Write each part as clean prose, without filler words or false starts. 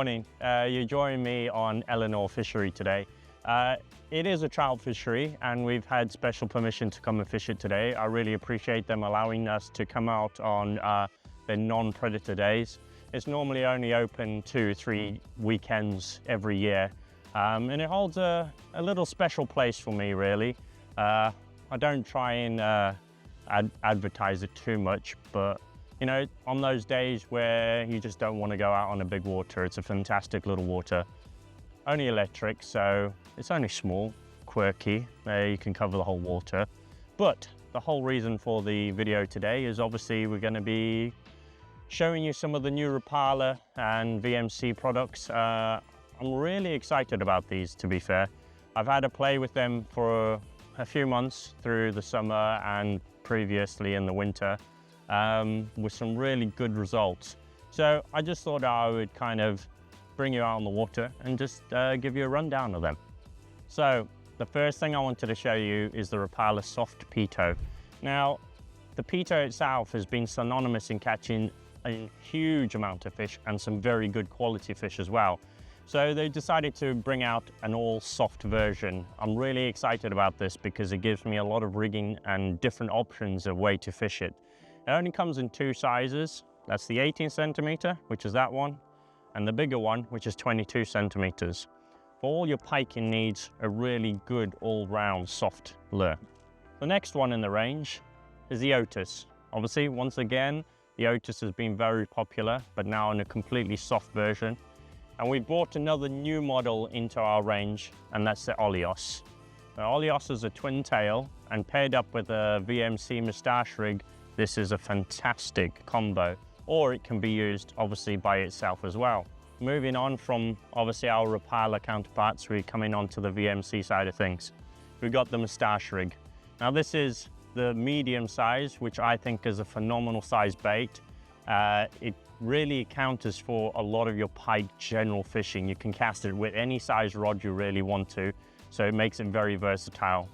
morning. You're joining me on Eleanor Fishery today. It is a trout fishery and we've had special permission to come and fish it today. I really appreciate them allowing us to come out on the non-predator days. It's normally only open 2-3 weekends every year, and it holds a little special place for me, really. I don't try and advertise it too much, but you know, on those days where you just don't want to go out on a big water, it's a fantastic little water. Only electric, so it's only small, quirky. You can cover the whole water. But the whole reason for the video today is obviously we're going to be showing you some of the new Rapala and VMC products. I'm really excited about these, to be fair. I've had a play with them for a few months through the summer and previously in the winter, with some really good results. So I just thought I would kind of bring you out on the water and just give you a rundown of them. So the first thing I wanted to show you is the Rapala soft peto. Now, the peto itself has been synonymous in catching a huge amount of fish and some very good quality fish as well. So they decided to bring out an all soft version. I'm really excited about this because it gives me a lot of rigging and different options of way to fish it. It only comes in two sizes. That's the 18 centimeter, which is that one, and the bigger one, which is 22 centimeters. For all your piking needs, a really good all-round soft lure. The next one in the range is the Otis. Obviously, once again, the Otis has been very popular, but now in a completely soft version. And we brought another new model into our range, and that's the Oleos. The Oleos is a twin tail, and paired up with a VMC moustache rig, this is a fantastic combo, or it can be used obviously by itself as well. Moving on from obviously our Rapala counterparts, we're coming on to the VMC side of things. We've got the moustache rig. Now this is the medium size, which I think is a phenomenal size bait. It really counters for a lot of your pike general fishing. You can cast it with any size rod you really want to, so it makes it very versatile.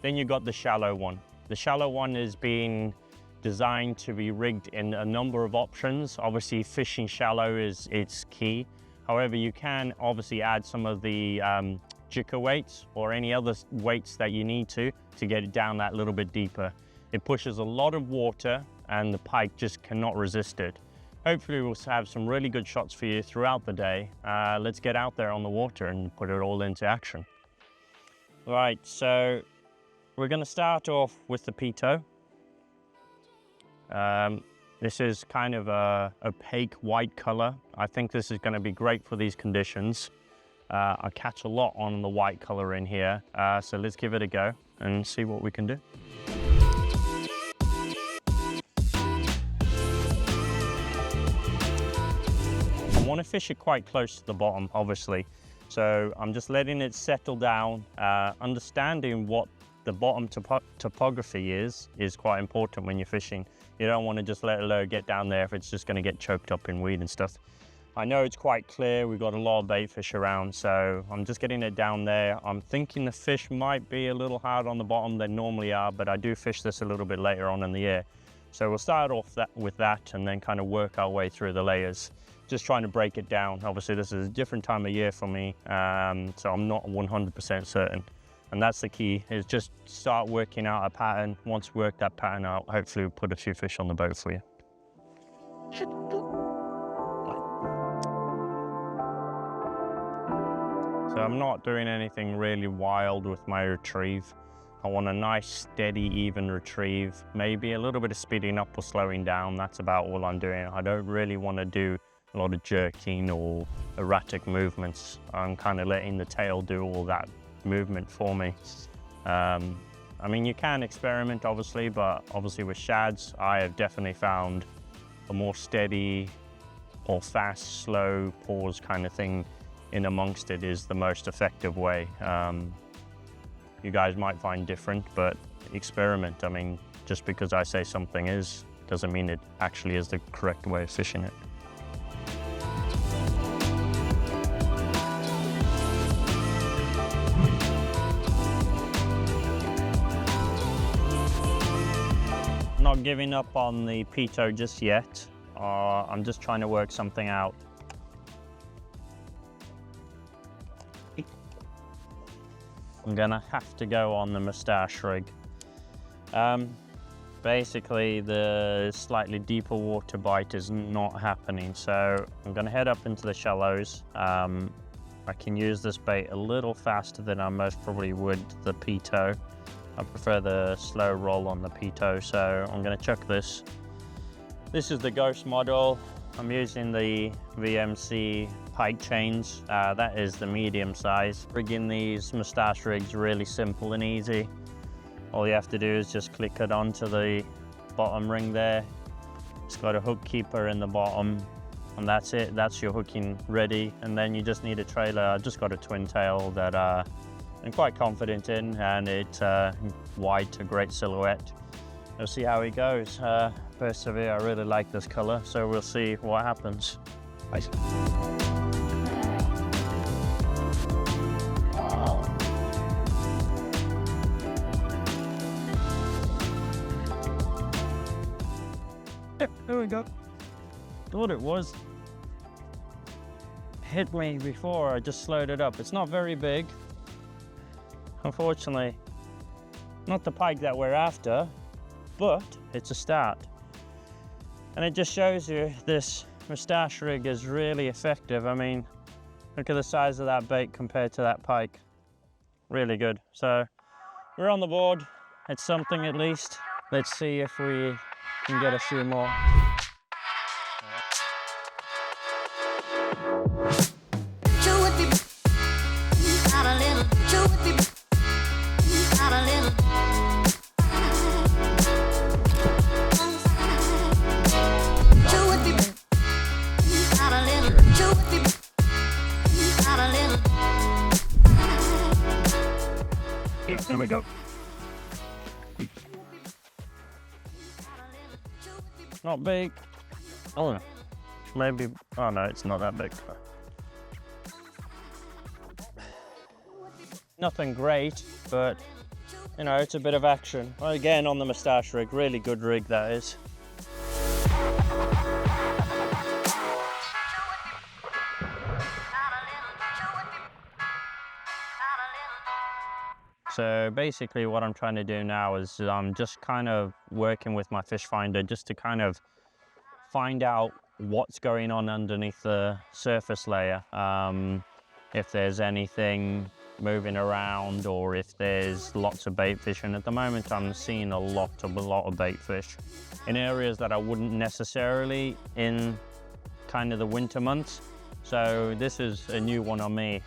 Then you've got the shallow one. The shallow one is being designed to be rigged in a number of options. Obviously fishing shallow is its key. However, you can obviously add some of the jigger weights or any other weights that you need to get it down that little bit deeper. It pushes a lot of water and the pike just cannot resist it. Hopefully we'll have some really good shots for you throughout the day. Let's get out there on the water and put it all into action. Right, so we're going to start off with the peto. This is kind of a opaque white color. I think this is going to be great for these conditions. I catch a lot on the white color in here, so let's give it a go and see what we can do. I want to fish it quite close to the bottom, obviously, so I'm just letting it settle down. Understanding what the bottom topography is quite important when you're fishing. You don't want to just let a lure get down there if it's just going to get choked up in weed and stuff. I know it's quite clear, we've got a lot of bait fish around, so I'm just getting it down there. I'm thinking the fish might be a little hard on the bottom than normally are, but I do fish this a little bit later on in the year. So we'll start off with that and then kind of work our way through the layers. Just trying to break it down. Obviously this is a different time of year for me, so I'm not 100% certain. And that's the key, is just start working out a pattern. Once we work that pattern out, hopefully we'll put a few fish on the boat for you. So I'm not doing anything really wild with my retrieve. I want a nice, steady, even retrieve. Maybe a little bit of speeding up or slowing down. That's about all I'm doing. I don't really want to do a lot of jerking or erratic movements. I'm kind of letting the tail do all that movement for me. I mean, you can experiment obviously, but obviously with shads, I have definitely found a more steady or fast, slow pause kind of thing in amongst it is the most effective way. You guys might find different, but experiment. I mean, just because I say something is, doesn't mean it actually is the correct way of fishing it. Not giving up on the peto just yet. I'm just trying to work something out. I'm gonna have to go on the moustache rig. Basically, the slightly deeper water bite is not happening, so I'm gonna head up into the shallows. I can use this bait a little faster than I most probably would the pito. I prefer the slow roll on the pito, so I'm gonna chuck this. This is the Ghost model. I'm using the VMC Pike chains. That is the medium size. Rigging these moustache rigs really simple and easy. All you have to do is just click it onto the bottom ring there. It's got a hook keeper in the bottom, and that's it. That's your hooking ready. And then you just need a trailer. I just got a twin tail that I'm quite confident in, and it's white, a great silhouette. We'll see how it goes. Persevere, I really like this color, so we'll see what happens. Nice. There we go. Thought it was. Hit me before, I just slowed it up. It's not very big. Unfortunately, not the pike that we're after, but it's a start. And it just shows you this moustache rig is really effective. I mean, look at the size of that bait compared to that pike. Really good. So we're on the board. It's something at least. Let's see if we can get a few more. There we go. Not big. Oh, maybe. Oh no, it's not that big. Nothing great, but you know, it's a bit of action. Well, again, on the moustache rig, really good rig that is. So basically what I'm trying to do now is I'm just kind of working with my fish finder just to kind of find out what's going on underneath the surface layer. If there's anything moving around or if there's lots of bait fish. And at the moment I'm seeing a lot of bait fish in areas that I wouldn't necessarily in kind of the winter months. So this is a new one on me.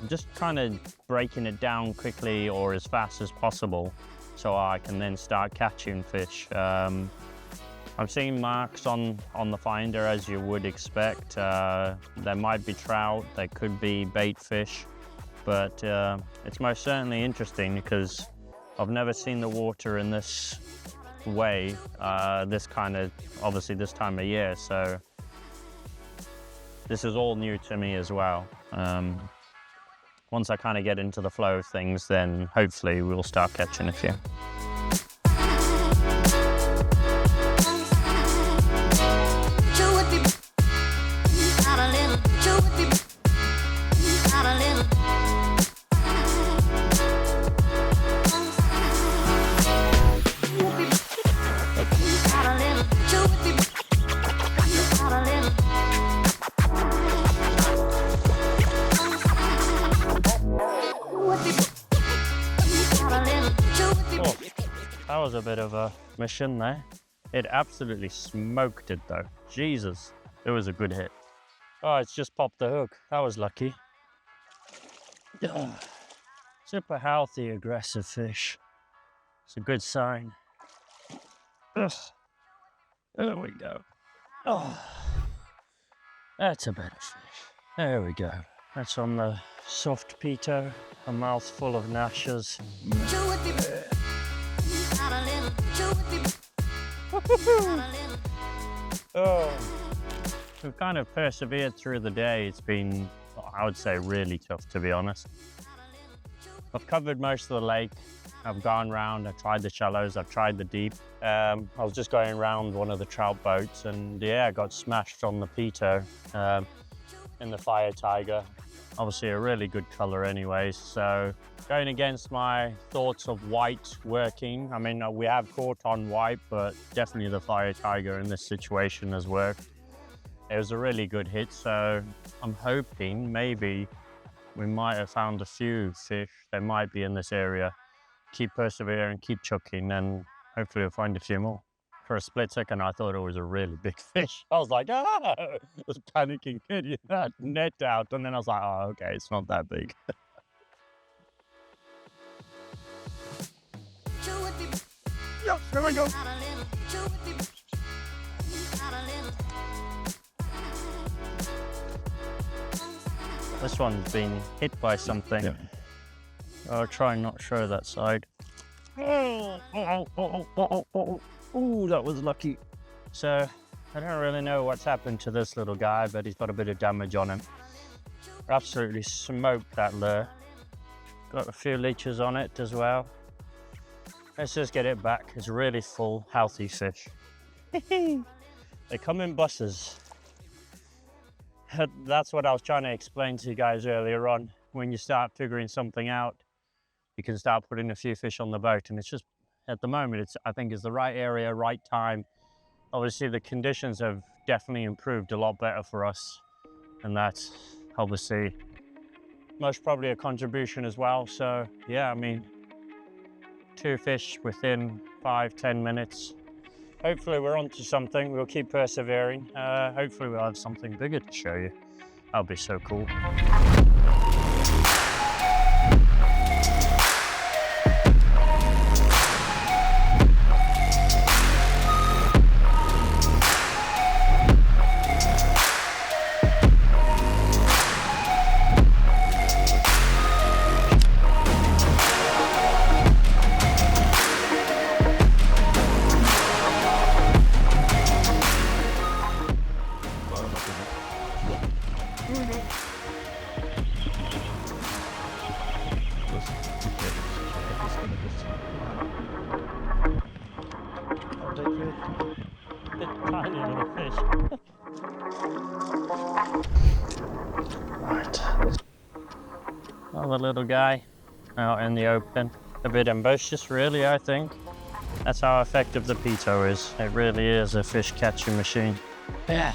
Just kind of breaking it down quickly or as fast as possible so I can then start catching fish. I'm seeing marks on the finder as you would expect. There might be trout, there could be bait fish, but it's most certainly interesting because I've never seen the water in this way, this kind of, obviously this time of year, so this is all new to me as well. Once I kind of get into the flow of things, then hopefully we'll start catching a few. That was a bit of a mission there. It absolutely smoked it though. Jesus, it was a good hit. Oh, it's just popped the hook. That was lucky. Super healthy, aggressive fish. It's a good sign. Ugh. There we go. Oh, that's a better fish. There we go. That's on the soft pito, a mouthful of gnashers. Oh, we've kind of persevered through the day. It's been, I would say, really tough, to be honest. I've covered most of the lake. I've gone round, I've tried the shallows, I've tried the deep. I was just going around one of the trout boats and yeah, I got smashed on the pito in the fire tiger. Obviously a really good color anyways, so going against my thoughts of white working. I mean, we have caught on white, but definitely the fire tiger in this situation has worked. It was a really good hit, so I'm hoping maybe we might have found a few fish that might be in this area. Keep persevering, keep chucking, and hopefully we'll find a few more. For a split second, I thought it was a really big fish. I was like, ah! I was panicking, getting that net out, and then I was like, oh, okay, it's not that big. Yeah, there we go. This one's been hit by something. Yeah. I'll try and not show that side. Oh, that was lucky. So I don't really know what's happened to this little guy, but he's got a bit of damage on him. Absolutely smoked that lure. Got a few leeches on it as well. Let's just get it back. It's really full, healthy fish. They come in buses. That's what I was trying to explain to you guys earlier on. When you start figuring something out, you can start putting a few fish on the boat, and it's just, at the moment, I think it's the right area, right time. Obviously, the conditions have definitely improved a lot better for us, and that's obviously most probably a contribution as well. So yeah, I mean, 2 fish within 5-10 minutes. Hopefully we're onto something. We'll keep persevering. Hopefully we'll have something bigger to show you. That'll be so cool. Tiny little fish. Right. Another little guy out in the open. A bit ambitious, really, I think. That's how effective the Pito is. It really is a fish catching machine. Yeah.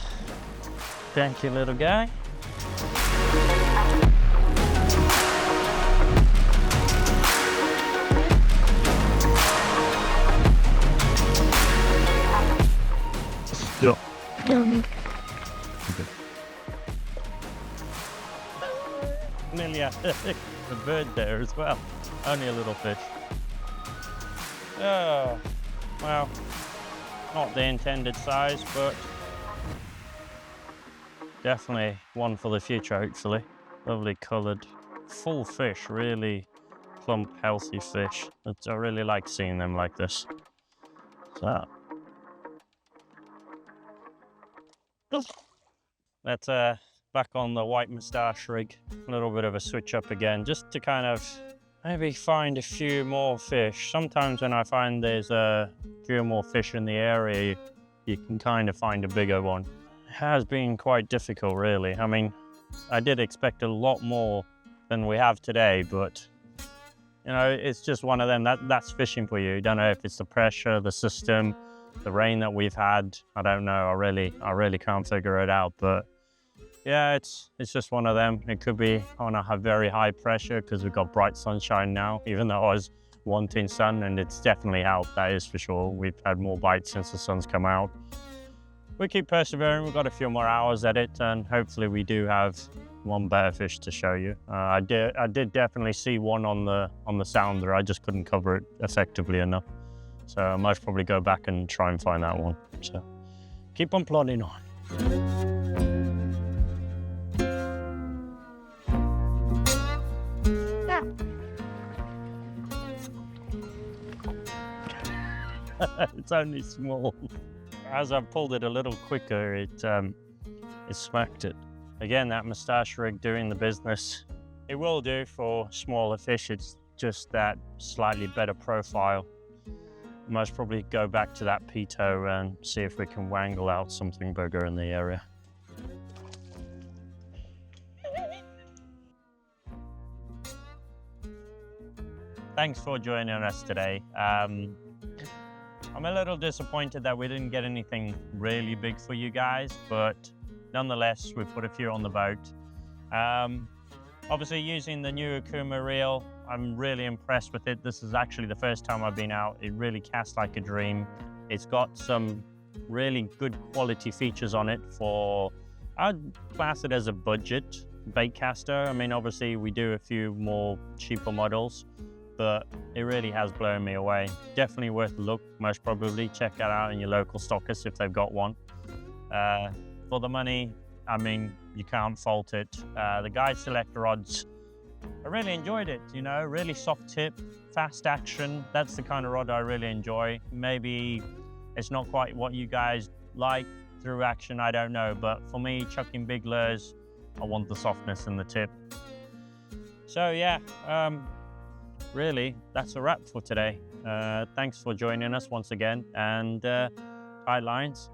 Thank you, little guy. Yeah. Nearly had a bird there as well. Only a little fish. Oh, well, not the intended size, but definitely one for the future, hopefully. Lovely coloured, full fish, really plump, healthy fish. I really like seeing them like this. So. That's back on the white moustache rig. A little bit of a switch up again, just to kind of maybe find a few more fish. Sometimes when I find there's a few more fish in the area, you can kind of find a bigger one. It has been quite difficult, really. I mean, I did expect a lot more than we have today, but you know, it's just one of them. That's fishing for you. You don't know if it's the pressure, the system, the rain that we've had. I don't know. I really can't figure it out. But yeah, it's just one of them. It could be on a very high pressure because we've got bright sunshine now, even though I was wanting sun, and it's definitely helped, that is for sure. We've had more bites since the sun's come out. We keep persevering. We've got a few more hours at it, and hopefully we do have one better fish to show you. I did definitely see one on the sounder. I just couldn't cover it effectively enough. So I might probably go back and try and find that one. So keep on plodding on. It's only small. As I've pulled it a little quicker, it smacked it. Again, that moustache rig doing the business. It will do for smaller fish. It's just that slightly better profile. Most probably go back to that Pito and see if we can wangle out something bigger in the area. Thanks for joining us today. I'm a little disappointed that we didn't get anything really big for you guys, but nonetheless, we put a few on the boat. Obviously, using the new Akuma reel, I'm really impressed with it. This is actually the first time I've been out. It really casts like a dream. It's got some really good quality features on it for, I'd class it as a budget bait caster. I mean, obviously we do a few more cheaper models, but it really has blown me away. Definitely worth a look, most probably. Check it out in your local stockist if they've got one. For the money, I mean, you can't fault it. The guide select rods, I really enjoyed it, you know, really soft tip, fast action. That's the kind of rod I really enjoy. Maybe it's not quite what you guys like through action, I don't know. But for me, chucking big lures, I want the softness in the tip. So yeah, really, that's a wrap for today. Thanks for joining us once again. And tight lines,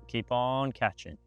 keep on catching.